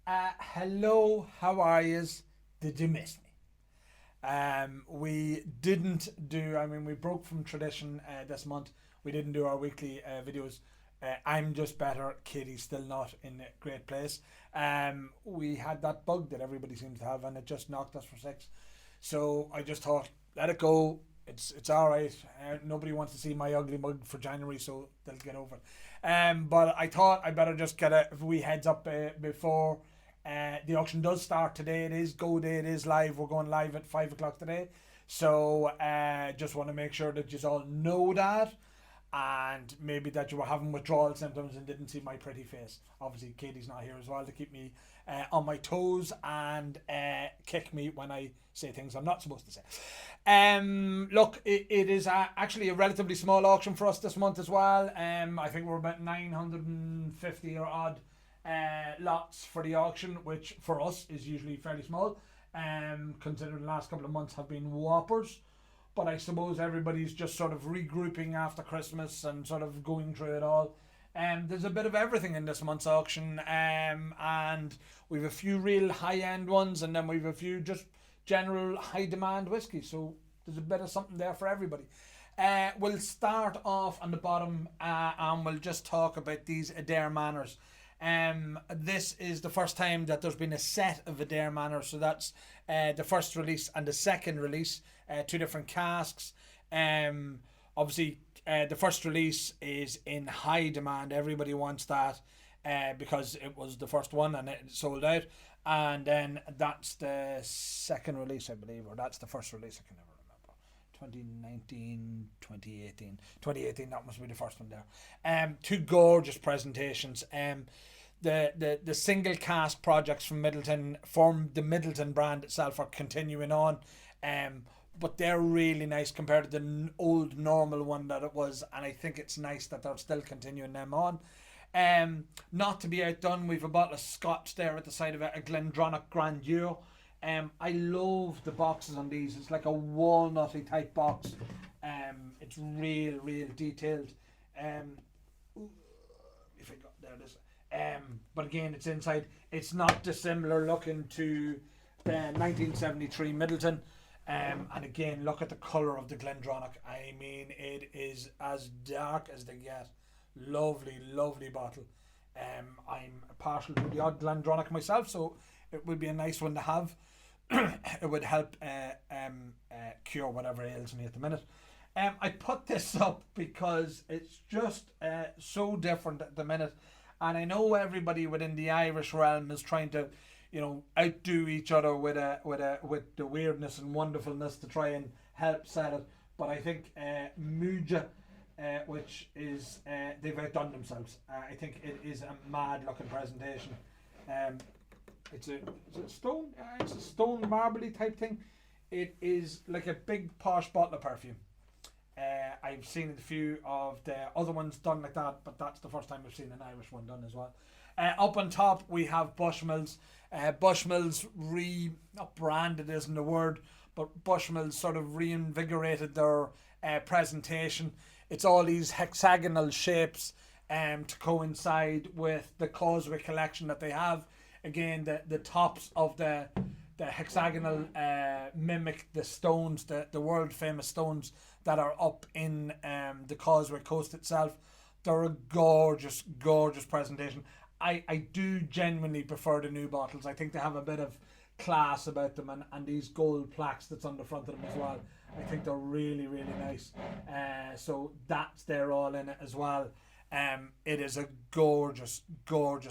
Hello, how are yous? Did you miss me? We didn't do, we broke from tradition this month. We didn't do our weekly videos. I'm just better. Katie's still not in a great place. We had that bug that everybody seems to have, and it just knocked us for six. So I just thought, let it go. It's all right. Nobody wants to see my ugly mug for January, so they'll get over it. But I thought I better just get a wee heads up before the auction does start today. It is go day. It is live. We're going live at 5 o'clock today. So just want to make sure that you all know that, and maybe that you were having withdrawal symptoms and didn't see my pretty face. Obviously, Katie's not here as well to keep me on my toes and kick me when I say things I'm not supposed to say. Look, it is actually a relatively small auction for us this month as well. I think we're about 950 or odd lots for the auction, which for us is usually fairly small, considering the last couple of months have been whoppers. But I suppose everybody's just sort of regrouping after Christmas and sort of going through it all. There's a bit of everything in this month's auction, and we've a few real high-end ones, and then we've a few just general high-demand whiskey. So there's a bit of something there for everybody. We'll start off on the bottom, and we'll just talk about these Adare Manors. This is the first time that there's been a set of Adare Manors, so that's the first release and the second release, two different casks. Obviously, the first release is in high demand. Everybody wants that because it was the first one and it sold out. And then that's the second release, I believe, or that's the first release. I can never remember. 2019, 2018. 2018, that must be the first one there. Two gorgeous presentations. The single cask projects from Midleton, from the Midleton brand itself, are continuing on. But they're really nice compared to the old normal one that it was, and I think it's nice that they're still continuing them on. Not to be outdone, we've a bottle of scotch there at the side of it, a Glendronach Grandeur. I love the boxes on these. It's like a walnutty type box. It's real detailed. If I got there, it is. But again, it's inside. It's not dissimilar looking to the 1973 Midleton. And again, look at the colour of the Glendronach. I mean, it is as dark as they get. Lovely bottle. I'm partial to the odd Glendronach myself, so it would be a nice one to have. It would help cure whatever ails me at the minute. I put this up because it's just so different at the minute, and I know everybody within the Irish realm is trying to, outdo each other with the weirdness and wonderfulness to try and help sell it. But I think Muja, which is they've outdone themselves. I think it is a mad looking presentation. It's a stone. It's a stone marbly type thing. It is like a big posh bottle of perfume. I've seen a few of the other ones done like that, but that's the first time I've seen an Irish one done as well. Up on top we have Bushmills. Bushmills not branded isn't the word, but Bushmills sort of reinvigorated their presentation. It's all these hexagonal shapes to coincide with the Causeway collection that they have. Again, the tops of the hexagonal mimic the stones, the world famous stones that are up in the Causeway coast itself. They're a gorgeous presentation. I do genuinely prefer the new bottles. I think they have a bit of class about them, and these gold plaques that's on the front of them as well. I think they're really nice. So that's there all in it as well. It is a gorgeous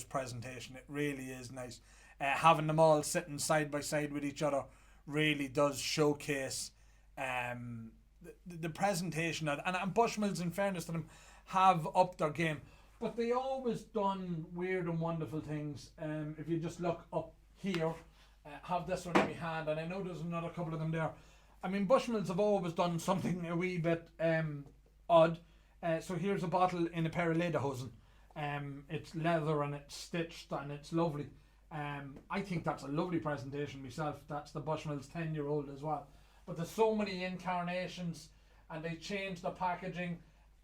presentation. It really is nice. Having them all sitting side by side with each other really does showcase the presentation. And Bushmills, in fairness to them, have upped their game. But they always done weird and wonderful things. If you just look up here, have this one in my hand, and I know there's another couple of them there. I mean, Bushmills have always done something a wee bit odd. So here's a bottle in a pair of lederhosen. It's leather and it's stitched and it's lovely. I think that's a lovely presentation myself. That's the Bushmills 10-year-old as well. But there's so many incarnations, and they changed the packaging.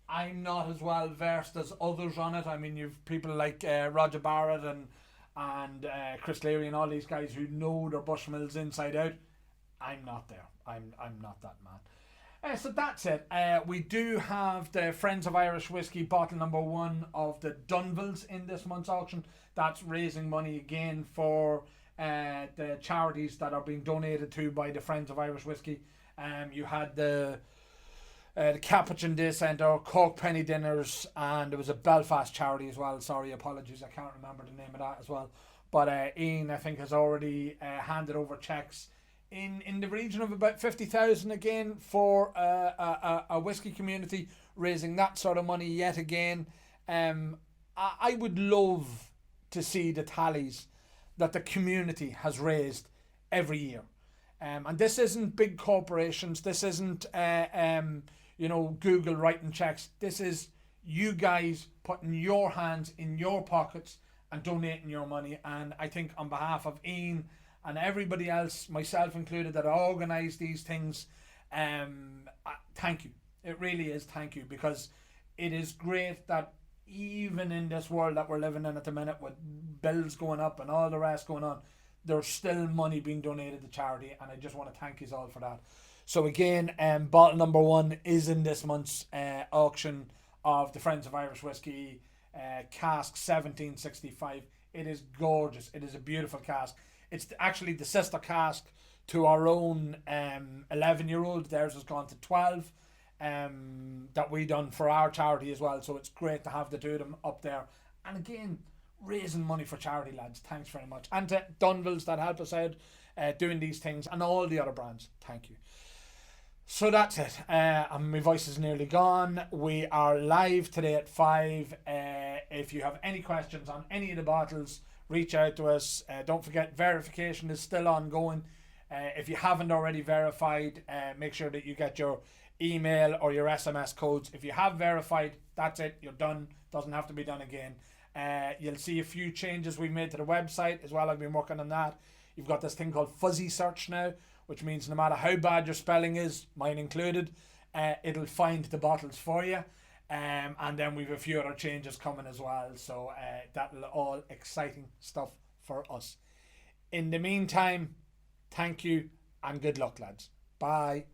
I'm not as well versed as others on it. I mean, you've people like Roger Barrett and Chris Leary and all these guys who know their Bushmills inside out. I'm not there. I'm not that man. So that's it. We do have the Friends of Irish Whiskey bottle number 1 of the Dunvilles in this month's auction. That's raising money again for the charities that are being donated to by the Friends of Irish Whiskey. You had the Capuchin Day Centre, Cork Penny Dinners, and there was a Belfast charity as well. Sorry, apologies, I can't remember the name of that as well. But Ian, I think, has already handed over cheques in the region of about 50,000 again for a whiskey community, raising that sort of money yet again. I would love to see the tallies that the community has raised every year. And this isn't big corporations. This isn't Google writing checks. This is you guys putting your hands in your pockets and donating your money. And I think on behalf of Ian and everybody else, myself included, that organise these things, thank you. It really is thank you, because it is great that even in this world that we're living in at the minute, with bills going up and all the rest going on, there's still money being donated to charity, and I just want to thank you all for that. So again, bottle number 1 is in this month's auction of the Friends of Irish Whiskey Casks 1765. It is gorgeous. It is a beautiful cask. It's actually the sister cask to our own 11-year-old. Theirs has gone to 12 that we done for our charity as well. So it's great to have the two of them up there. And again, raising money for charity, lads. Thanks very much. And to Dunvilles that help us out doing these things, and all the other brands. Thank you. So that's it. And my voice is nearly gone. We are live today at 5. If you have any questions on any of the bottles, reach out to us. Don't forget, verification is still ongoing. If you haven't already verified, make sure that you get your email or your SMS codes. If you have verified, that's it. You're done. Doesn't have to be done again. You'll see a few changes we've made to the website as well. I've been working on that. You've got this thing called fuzzy search now, which means no matter how bad your spelling is, mine included, it'll find the bottles for you. And then we've a few other changes coming as well. So that'll all exciting stuff for us. In the meantime, thank you and good luck, lads. Bye.